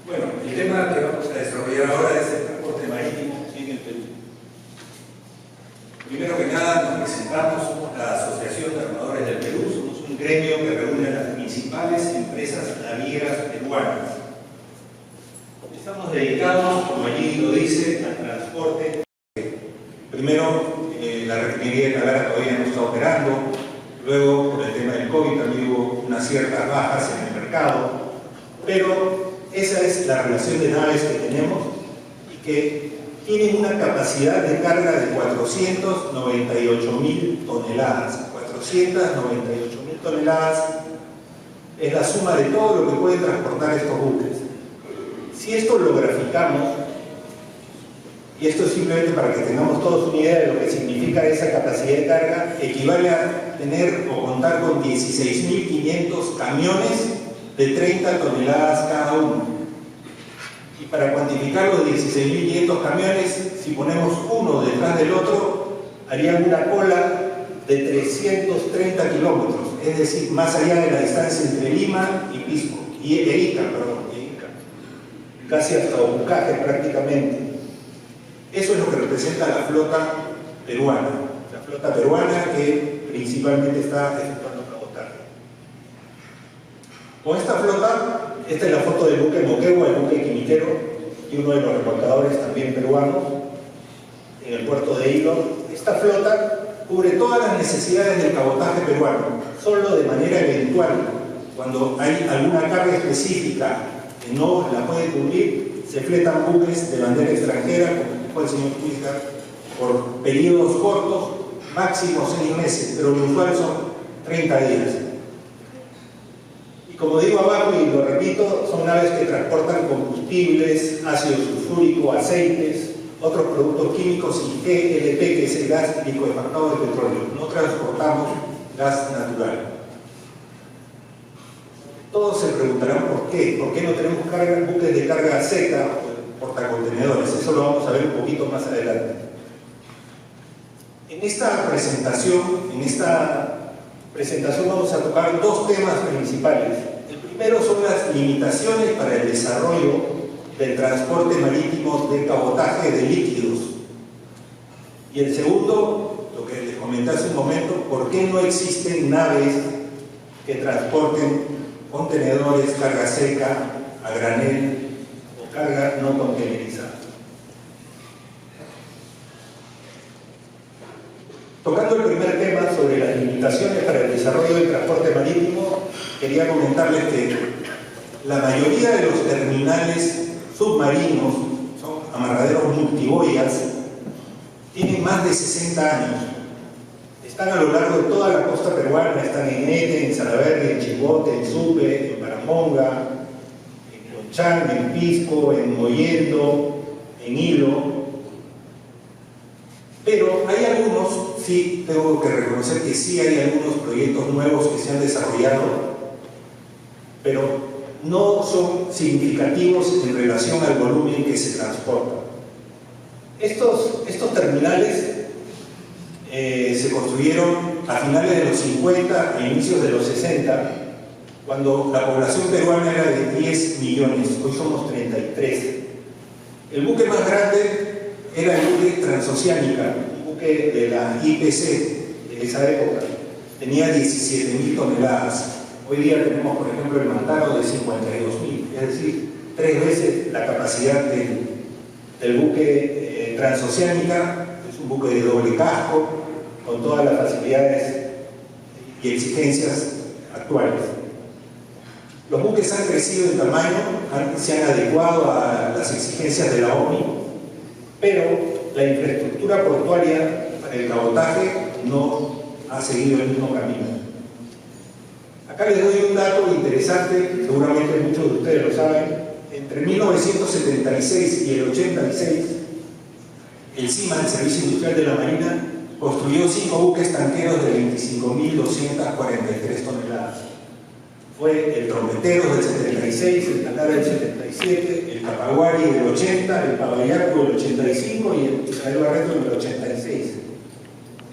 Bueno, el tema que vamos a desarrollar ahora es el transporte marítimo en el Perú. Primero que nada, nos presentamos la Asociación de Armadores del Perú. Somos un gremio que reúne a las principales empresas navieras peruanas. Estamos dedicados, como allí lo dice, al transporte. Primero, la refinería de Talara todavía no está operando. Luego, por el tema del COVID, también hubo unas ciertas bajas en el mercado. Pero esa es la relación de naves que tenemos y que tienen una capacidad de carga de 498.000 toneladas. 498.000 toneladas es la suma de todo lo que pueden transportar estos buques. Si esto lo graficamos, y esto es simplemente para que tengamos todos una idea de lo que significa esa capacidad de carga, equivale a tener o contar con 16.500 camiones de 30 toneladas cada uno. Y para cuantificar los 16.500 camiones, si ponemos uno detrás del otro, harían una cola de 330 kilómetros, es decir, más allá de la distancia entre Lima y Pisco, y Ica, casi hasta Obucaque prácticamente. Eso es lo que representa la flota peruana. La flota peruana que principalmente está efectuando cabotaje. Con esta flota, esta es la foto del buque Moquegua, el buque Quimiquero, y uno de los remolcadores también peruanos, en el puerto de Hilo. Esta flota cubre todas las necesidades del cabotaje peruano, solo de manera eventual, cuando hay alguna carga específica que no la puede cubrir, se fletan buques de bandera extranjera, como dijo el señor Cuizar, por periodos cortos, máximo 6 meses, pero lo usual son 30 días. Y como digo abajo y lo repito, son naves que transportan combustibles, ácido sulfúrico, aceites, otros productos químicos y GLP, que es el gas licuefactado de petróleo. No transportamos gas natural. Todos se preguntarán por qué no tenemos buques de carga seca o portacontenedores. Eso lo vamos a ver un poquito más adelante. En esta presentación vamos a tocar dos temas principales. El primero son las limitaciones para el desarrollo del transporte marítimo de cabotaje de líquidos. Y el segundo, lo que les comenté hace un momento, por qué no existen naves que transporten contenedores, carga seca, a granel o carga no contenerizada. Tocando el primer tema sobre las limitaciones para el desarrollo del transporte marítimo, quería comentarles que la mayoría de los terminales submarinos, son amarraderos multiboyas, tienen más de 60 años. Están a lo largo de toda la costa peruana, están en Ete, en Salaverry, en Chimbote, en Supe, en Paramonga, en Conchán, en Pisco, en Mollendo, en Hilo. Pero hay algunos, sí, tengo que reconocer que sí hay algunos proyectos nuevos que se han desarrollado, pero no son significativos en relación al volumen que se transporta. Estos terminales se construyeron a finales de los 50 e inicios de los 60, cuando la población peruana era de 10 millones, hoy somos 33. El buque más grande era el buque Transoceánica, un buque de la IPC de esa época. Tenía 17.000 toneladas. Hoy día tenemos, por ejemplo, el Mantaro de 52.000, es decir, 3 veces la capacidad del buque Transoceánica. Es un buque de doble casco, con todas las facilidades y exigencias actuales. Los buques han crecido en tamaño, se han adecuado a las exigencias de la ONU, pero la infraestructura portuaria para el cabotaje no ha seguido el mismo camino. Acá les doy un dato interesante, seguramente muchos de ustedes lo saben. Entre 1976 y el 86, el CIMA, el Servicio Industrial de la Marina, construyó 5 buques tanqueros de 25.243 toneladas. Fue el Trompetero del 76, el Talara del 77, el Capaguari del 80, el Pavayaco del 85 y el Isabel Barreto del 86.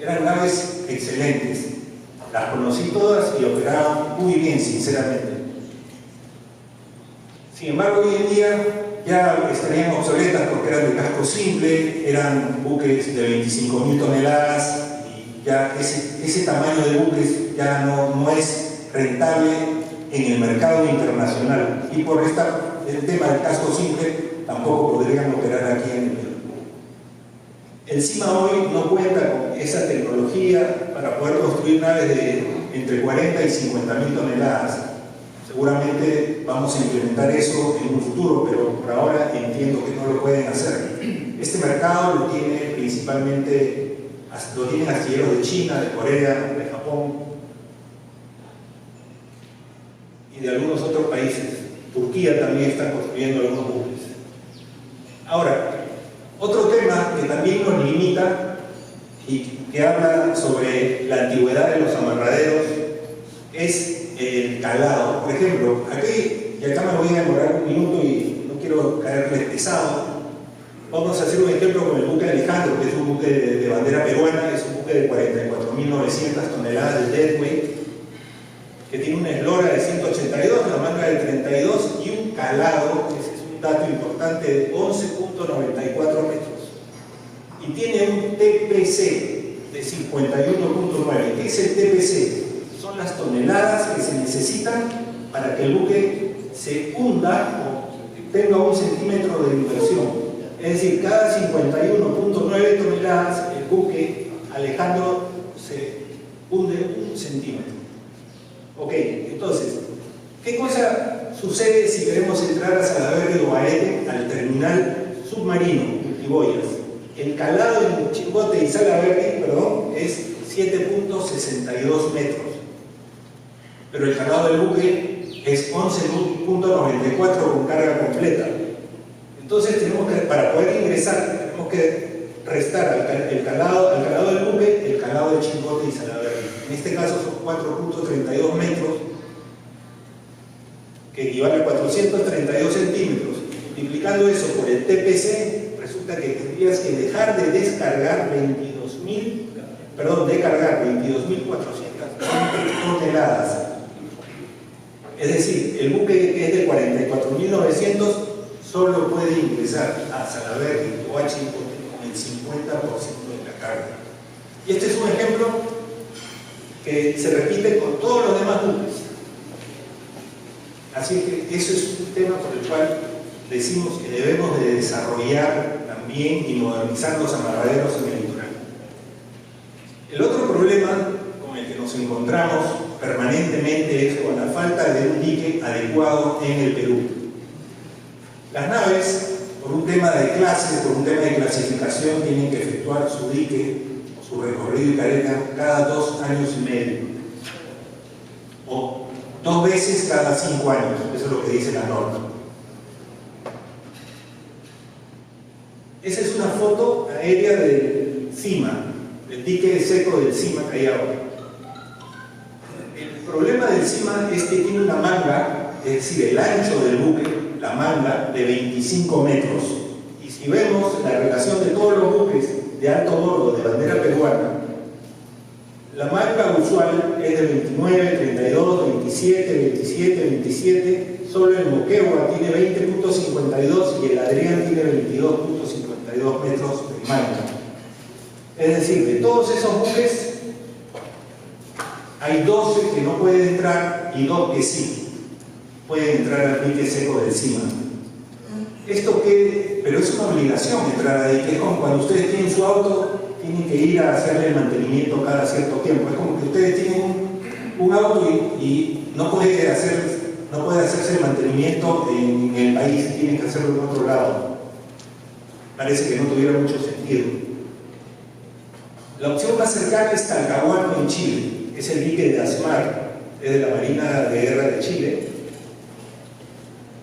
Eran naves excelentes. Las conocí todas y operaban muy bien, sinceramente. Sin embargo, hoy en día ya estarían obsoletas porque eran de casco simple, eran buques de 25.000 toneladas y ya ese tamaño de buques ya no es rentable en el mercado internacional, y por el tema del casco simple tampoco podrían operar aquí en el Perú. El CIMA hoy no cuenta con esa tecnología para poder construir naves de entre 40 y 50.000 toneladas. Seguramente vamos a implementar eso en un futuro, pero por ahora entiendo que no lo pueden hacer. Este mercado lo tiene principalmente, lo tienen astilleros de China, de Corea, de Japón y de algunos otros países. Turquía también está construyendo algunos buques. Ahora, otro tema que también nos limita y que habla sobre la antigüedad de los amarraderos es el calado. Por ejemplo, aquí, y acá me voy a demorar un minuto y no quiero caerles pesado, vamos a hacer un ejemplo con el buque Alejandro, que es un buque de bandera peruana, es un buque de 44.900 toneladas de deadweight, que tiene una eslora de 182, la manga de 32 y un calado, ese es un dato importante, de 11.94 metros. Y tiene un TPC de 51.9. ¿Qué es el TPC? Son las toneladas que se necesitan para que el buque se hunda o tenga 1 centímetro de inversión. Es decir, cada 51.9 toneladas el buque Alejandro se hunde 1 centímetro. Ok, entonces, ¿qué cosa sucede si queremos entrar a Salaberry o a Eden, al terminal submarino Multiboyas? El calado en Chimbote y Salaberry, es 7.62 metros. Pero el calado del buque es 11.94 con carga completa. Entonces para poder ingresar, tenemos que restar al calado del buque el calado de Chimbote y Salaberry. En este caso son 4.32 metros, que equivale a 432 centímetros. Multiplicando eso por el TPC, resulta que tendrías que dejar de descargar 22.400 toneladas. Es decir, el buque que es de 44.900 solo puede ingresar a Salaberry o a Chimbote con el 50% de la carga. Y este es un ejemplo que se repite con todos los demás buques. Así que eso es un tema por el cual decimos que debemos de desarrollar también y modernizar los amarraderos en el litoral. El otro problema con el que nos encontramos permanentemente es con la falta de un dique adecuado en el Perú. Las naves, por un tema de clase, por un tema de clasificación, tienen que efectuar su dique, su recorrido y carga cada 2 años y medio, o 2 veces cada 5 años, eso es lo que dice la norma. Esa es una foto aérea del CIMA, del dique seco del CIMA Callao. El problema del CIMA es que tiene una manga, es decir, el ancho del buque, la manga, de 25 metros. Y si vemos la relación de todos los buques de alto bordo de bandera peruana, la manga usual es de 29, 32, 27, 27, 27, solo el Moquegua tiene 20.52 y el Adrián tiene 22.52 metros de manga. Es decir, de todos esos buques, hay 12 que no pueden entrar y 2 que sí pueden entrar al dique seco del CIMA. ¿Esto qué? Pero es una obligación entrar ahí, que es como cuando ustedes tienen su auto, tienen que ir a hacerle el mantenimiento cada cierto tiempo. Es como que ustedes tienen un auto y no puede hacerse el mantenimiento en el país, tienen que hacerlo en otro lado. Parece que no tuviera mucho sentido. La opción más cercana es Talcahuano en Chile, es el dique de Asmar, es de la Marina de Guerra de Chile.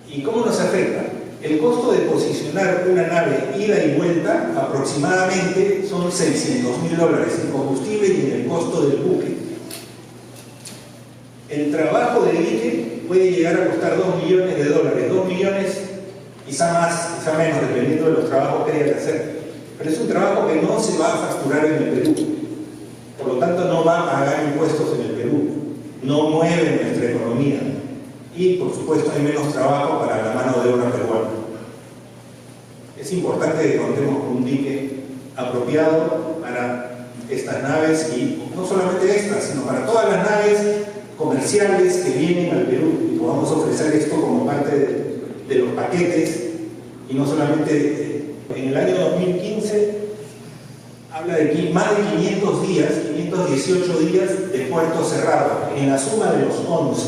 ¿Y cómo nos afecta? El costo de posicionar una nave ida y vuelta aproximadamente son $600.000 en combustible y en el costo del buque. El trabajo del dique puede llegar a costar $2 millones, 2 millones, quizá más, quizá menos, dependiendo de los trabajos que haya que hacer. Pero es un trabajo que no se va a facturar en el Perú, por lo tanto no va a pagar impuestos en el Perú, no mueve nuestra economía y por supuesto hay menos trabajo para la mano importante que contemos con un dique apropiado para estas naves, y no solamente estas, sino para todas las naves comerciales que vienen al Perú, y podamos ofrecer esto como parte de los paquetes, y no solamente en el año 2015 habla de más de 500 días, 518 días de puerto cerrado, en la suma de los 11.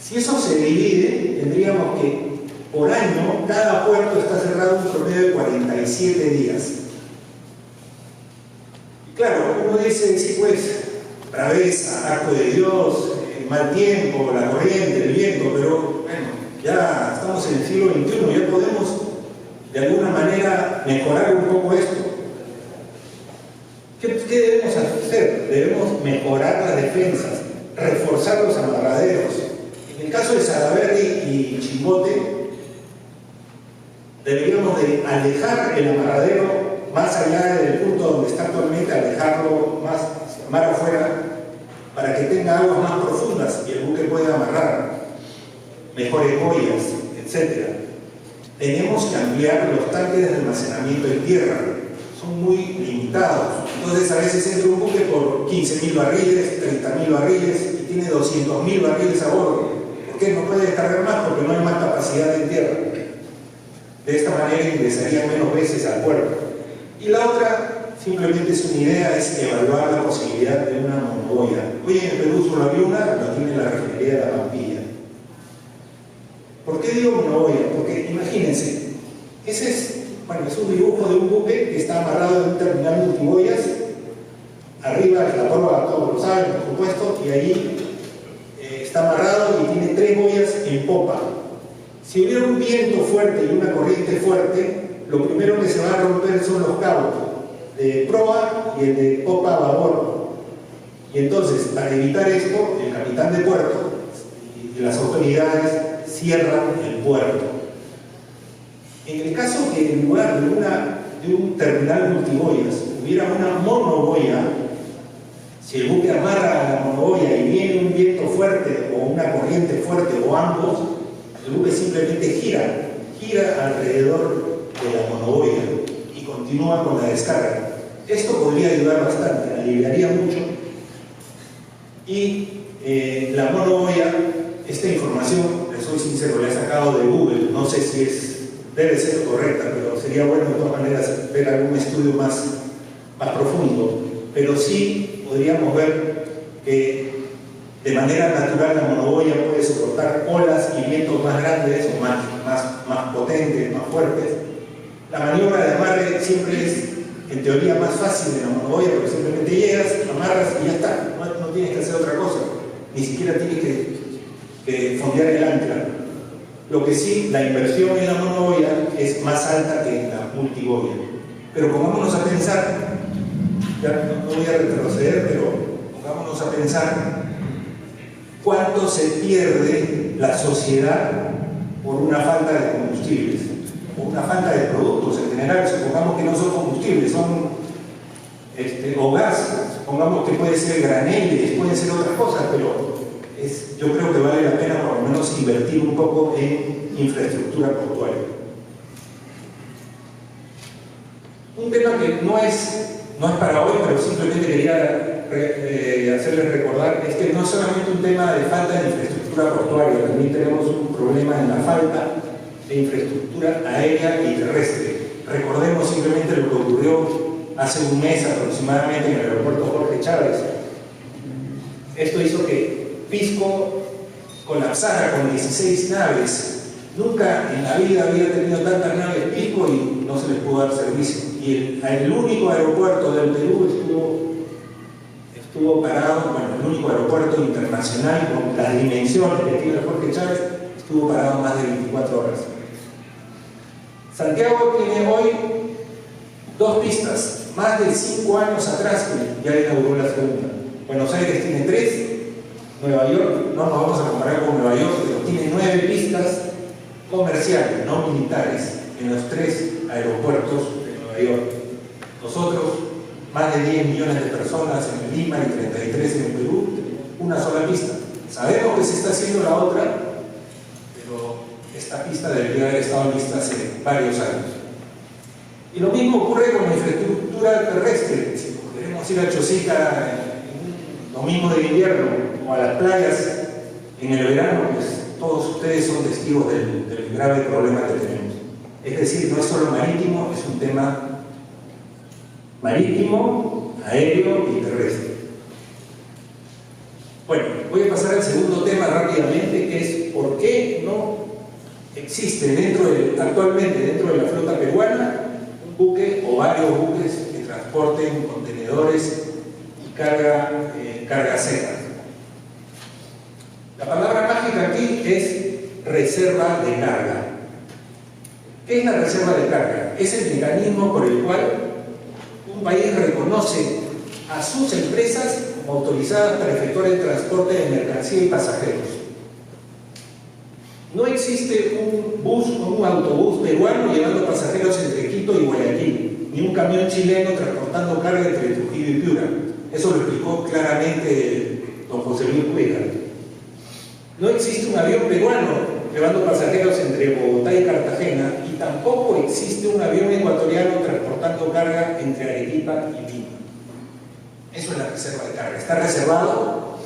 Si eso se divide, tendríamos que por año cada puerto está cerrado un promedio de 47 días. Y claro, uno dice, sí pues, braveza, acto de Dios, mal tiempo, la corriente, el viento, pero bueno, ya estamos en el siglo XXI, ya podemos de alguna manera mejorar un poco esto. ¿Qué debemos hacer? Debemos mejorar las defensas, reforzar los amarraderos. En el caso de Salaberry y Chimbote, deberíamos de alejar el amarradero más allá del punto donde está actualmente, alejarlo más mar afuera, para que tenga aguas más profundas y el buque pueda amarrar, mejores boyas, etc. Tenemos que ampliar los tanques de almacenamiento en tierra, son muy limitados. Entonces a veces entra un buque por 15.000 barriles, 30.000 barriles y tiene 200.000 barriles a bordo. ¿Por qué no puede descargar más? Porque no hay más capacidad en tierra. De esta manera ingresarían menos veces al puerto. Y la otra, simplemente es una idea, es evaluar la posibilidad de una monoboya. Hoy en el Perú solo había una, la tiene la refinería de La Pampilla. ¿Por qué digo monoboya? Porque imagínense, ese es un dibujo de un buque que está amarrado en un terminal multiboyas. Arriba es la proa, todos lo saben, por supuesto, y ahí está amarrado y tiene 3 boyas en popa. Si hubiera un viento fuerte y una corriente fuerte, lo primero que se va a romper son los cabos de proa y el de popa a babor. Y entonces, para evitar esto, el capitán de puerto y las autoridades cierran el puerto. En el caso que en lugar de un terminal multiboyas hubiera una monoboya, si el buque amarra a la monoboya y viene un viento fuerte o una corriente fuerte o ambos, el buque simplemente gira alrededor de la monoboya y continúa con la descarga. Esto podría ayudar bastante, aliviaría mucho. Y la monoboya, esta información, les soy sincero, la he sacado de Google, no sé si debe ser correcta, pero sería bueno de todas maneras ver algún estudio más profundo. Pero sí podríamos ver que de manera natural la monoboya puede soportar olas y vientos más grandes o más potentes, más fuertes. La maniobra de amarre siempre es, en teoría, más fácil de la monoboya, porque simplemente llegas, amarras y ya está. No tienes que hacer otra cosa, ni siquiera tienes que fondear el ancla. Lo que sí, la inversión en la monoboya es más alta que en la multiboya. Pero pongámonos a pensar, ya no voy a retroceder, pero pongámonos a pensar cuánto se pierde la sociedad por una falta de combustibles, o una falta de productos en general. Supongamos que no son combustibles, son o gas, supongamos que puede ser graneles, pueden ser otras cosas, pero yo creo que vale la pena por lo menos invertir un poco en infraestructura portuaria. Un tema que no es para hoy, pero simplemente quería hacerles recordar, es que no es solamente un tema de falta de infraestructura portuaria, también tenemos un problema en la falta de infraestructura aérea y terrestre. Recordemos simplemente lo que ocurrió hace un mes aproximadamente en el aeropuerto Jorge Chávez. Esto hizo que Pisco colapsara con 16 naves. Nunca en la vida había tenido tantas naves Pisco y no se les pudo dar servicio. Y el único aeropuerto del Perú estuvo parado, el único aeropuerto internacional con las dimensiones que tiene el Jorge Chávez, estuvo parado más de 24 horas. Santiago tiene hoy 2 pistas, más de 5 años atrás que ya inauguró la segunda. Buenos Aires tiene 3, Nueva York, no nos vamos a comparar con Nueva York, pero tiene 9 pistas comerciales, no militares, en los 3 aeropuertos de Nueva York. Nosotros, más de 10 millones de personas en Lima y 33 en el Perú, una sola pista. Sabemos que se está haciendo la otra, pero esta pista debería haber estado lista hace varios años. Y lo mismo ocurre con la infraestructura terrestre. Si queremos ir a Chosica en un domingo de invierno o a las playas en el verano, pues todos ustedes son testigos del grave problema que tenemos. Es decir, no es solo marítimo, es un tema marítimo, aéreo y terrestre. Bueno, voy a pasar al segundo tema rápidamente, que es por qué no existe actualmente dentro de la flota peruana un buque o varios buques que transporten contenedores y carga seca. La palabra mágica aquí es reserva de carga. ¿Qué es la reserva de carga? Es el mecanismo por el cual un país reconoce a sus empresas como autorizadas para efectuar el transporte de mercancía y pasajeros. No existe un bus o un autobús peruano llevando pasajeros entre Quito y Guayaquil, ni un camión chileno transportando carga entre Trujillo y Piura. Eso lo explicó claramente don José Luis Cuéllar. No existe un avión peruano llevando pasajeros entre Bogotá y Cartagena, y tampoco existe un avión ecuatoriano transportando carga entre Arequipa y Lima. Eso es la reserva de carga. Está reservado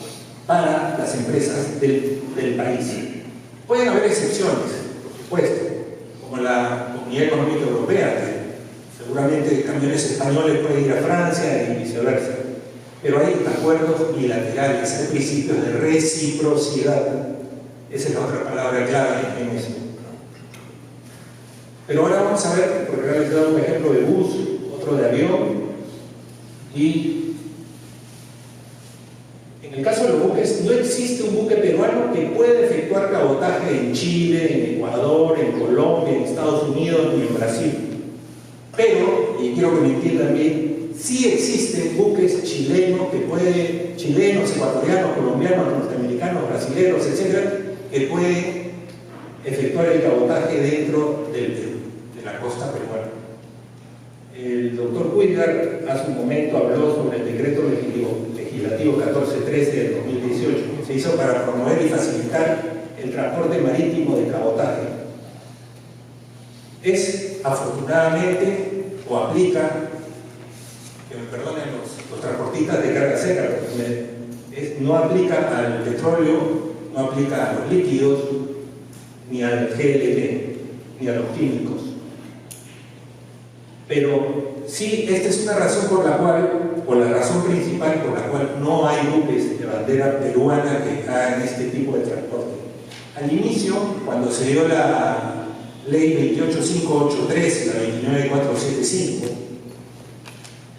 para las empresas del país. Pueden haber excepciones, por supuesto, como la Comunidad Económica Europea, que seguramente camiones españoles pueden ir a Francia y viceversa. Pero hay acuerdos bilaterales, hay principios de reciprocidad. Esa es la otra palabra clave en eso. Pero ahora vamos a ver, porque ahora les he dado un ejemplo de bus, otro de avión, y en el caso de los buques, no existe un buque peruano que pueda efectuar cabotaje en Chile, en Ecuador, en Colombia, en Estados Unidos y en Brasil. Pero, y quiero que me entiendan bien, sí existen buques chilenos, ecuatorianos, colombianos, norteamericanos, brasileños, etcétera, que pueden efectuar el cabotaje dentro de la costa peruana. El doctor Cuéllar hace un momento habló sobre el decreto legislativo 1413 del 2018, que se hizo para promover y facilitar el transporte marítimo de cabotaje. Es, afortunadamente, o aplica, que me perdonen los transportistas de carga seca, no aplica al petróleo, no aplica a los líquidos, ni al GLP, ni a los químicos. Pero sí, esta es una razón por la cual, o la razón principal por la cual no hay buques de bandera peruana que hagan este tipo de transporte. Al inicio, cuando se dio la ley 28583 y la 29475,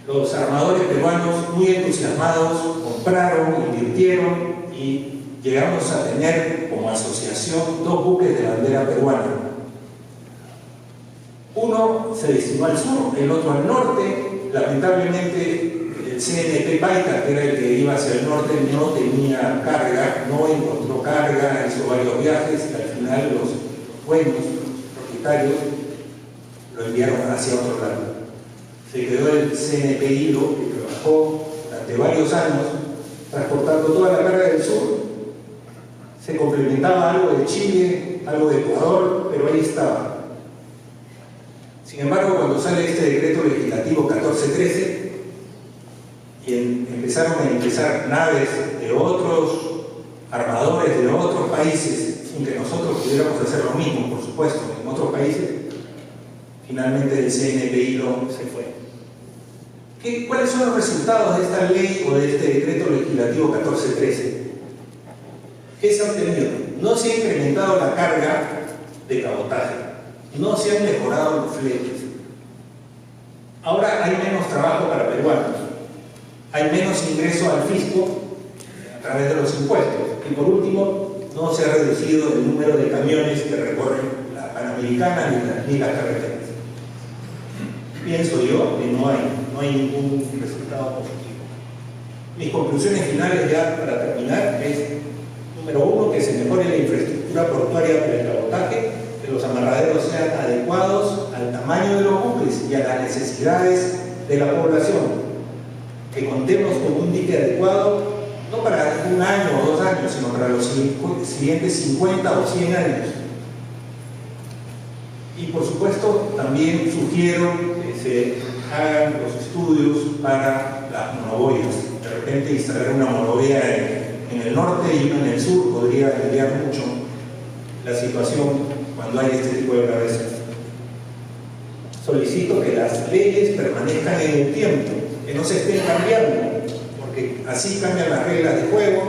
los armadores peruanos, muy entusiasmados, compraron, invirtieron y llegamos a tener como asociación 2 buques de bandera peruana. Uno se destinó al sur, el otro al norte. Lamentablemente el CNP Paita, que era el que iba hacia el norte, no tenía carga, no encontró carga, hizo varios viajes y al final los buenos, los propietarios, lo enviaron hacia otro lado. Se quedó el CNP Hilo, que trabajó durante varios años transportando toda la carga del sur. Se complementaba algo de Chile, algo de Ecuador, pero ahí estaba. Sin embargo, cuando sale este decreto legislativo 1413 y empezaron a ingresar naves de otros armadores de otros países, sin que nosotros pudiéramos hacer lo mismo, por supuesto, en otros países, finalmente el CNP Hilo se fue. ¿Cuáles son los resultados de esta ley o de este decreto legislativo 1413? ¿Qué se ha obtenido? No se ha incrementado la carga de cabotaje, no se han mejorado los fletes. Ahora hay menos trabajo para peruanos, hay menos ingreso al fisco a través de los impuestos, y por último, no se ha reducido el número de camiones que recorren la Panamericana ni las carreteras. Pienso yo que no hay ningún resultado positivo. Mis conclusiones finales ya para terminar es: número 1, que se mejore la infraestructura portuaria para el cabotaje, que los amarraderos sean adecuados al tamaño de los buques y a las necesidades de la población, que contemos con un dique adecuado, no para 1 año o 2 años, sino para los siguientes 50 o 100 años. Y por supuesto también sugiero que se hagan los estudios para las monoboyas. De repente instalar una monoboya en el norte y una en el sur podría aliviar mucho la situación cuando hay este tipo de gravedad. Solicito que las leyes permanezcan en el tiempo, que no se estén cambiando, porque así cambian las reglas de juego.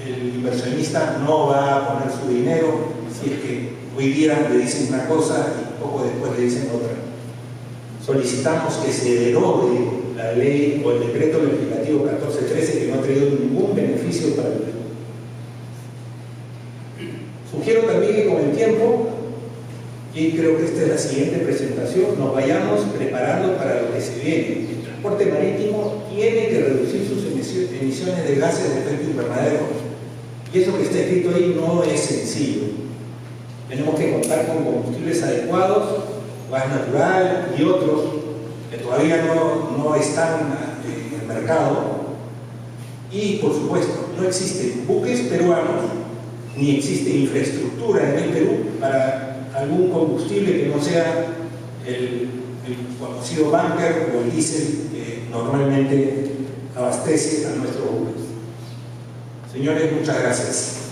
El inversionista no va a poner su dinero si es que hoy día le dicen una cosa y poco después le dicen otra. Solicitamos que se derogue la ley o el decreto legislativo 1413 que no ha traído ningún beneficio para el Perú. Sugiero también que con el tiempo, y creo que esta es la siguiente presentación, nos vayamos preparando para lo que se viene. El transporte marítimo tiene que reducir sus emisiones de gases de efecto invernadero. Y eso que está escrito ahí no es sencillo. Tenemos que contar con combustibles adecuados, gas natural y otros que todavía no están en el mercado. Y por supuesto, no existen buques peruanos, ni existe infraestructura en el Perú para algún combustible que no sea el conocido bunker o el diésel que normalmente abastece a nuestros buques. Señores, muchas gracias.